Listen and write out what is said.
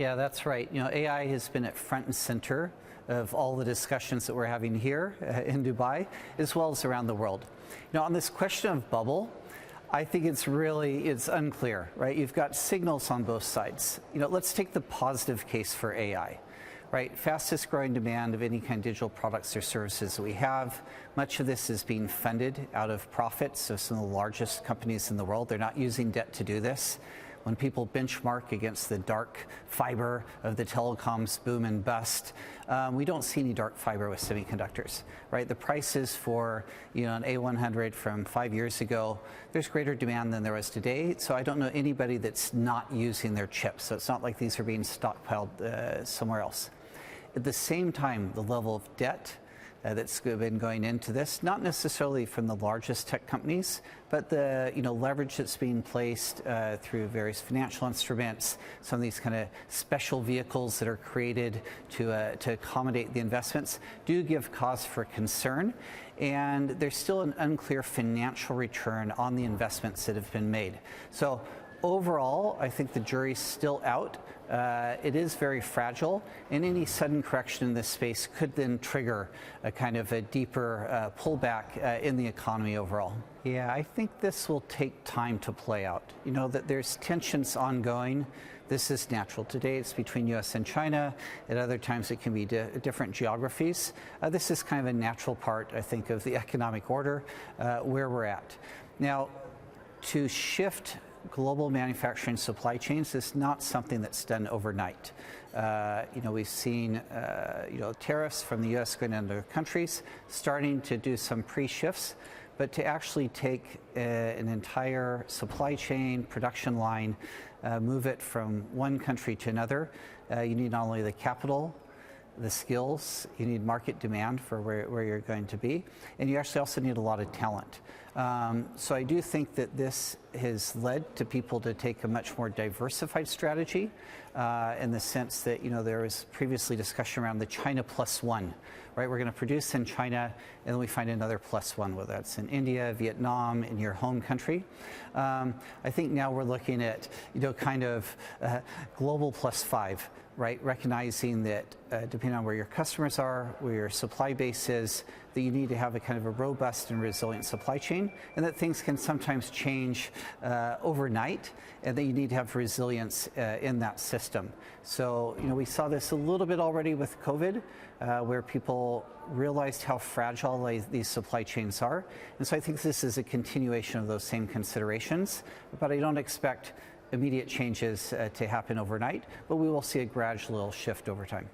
Yeah, that's right. AI has been at front and center of all the discussions that we're having here in Dubai, as well as around the world. On this question of bubble, I think it's unclear, right? You've got signals on both sides. Let's take the positive case for AI, right? Fastest growing demand of any kind of digital products or services that we have. Much of this is being funded out of profits of some of the largest companies in the world. They're not using debt to do this. When people benchmark against the dark fiber of the telecoms boom and bust, we don't see any dark fiber with semiconductors, right? The prices for an A100 from 5 years ago, there's greater demand than there is today. So I don't know anybody that's not using their chips. So it's not like these are being stockpiled somewhere else. At the same time, the level of debt that's been going into this, not necessarily from the largest tech companies, but the leverage that's being placed through various financial instruments, some of these kind of special vehicles that are created to accommodate the investments, do give cause for concern. And there's still an unclear financial return on the investments that have been made. So overall, I think the jury's still out. It is very fragile, and any sudden correction in this space could then trigger a kind of a deeper pullback in the economy overall. Yeah, I think this will take time to play out. That there's tensions ongoing. This is natural. Today it's between U.S. and China. At other times it can be different geographies. This is kind of a natural part, I think, of the economic order where we're at. Now, to shift global manufacturing supply chains is not something that's done overnight. We've seen tariffs from the U.S. going into other countries, starting to do some pre-shifts, but to actually take an entire supply chain, production line, move it from one country to another, you need not only the capital, the skills, you need market demand for where you're going to be, and you actually also need a lot of talent. So I do think that this has led to people to take a much more diversified strategy in the sense that, there was previously discussion around the China plus one, right? We're going to produce in China and then we find another plus one, whether that's in India, Vietnam, in your home country. I think now we're looking at, kind of global plus five, right? Recognizing that depending on where your customers are, where your supply base is, that you need to have a kind of a robust and resilient supply chain, and that things can sometimes change overnight, and that you need to have resilience in that system. So, we saw this a little bit already with COVID, where people realized how fragile these supply chains are. And so I think this is a continuation of those same considerations, but I don't expect immediate changes to happen overnight, but we will see a gradual shift over time.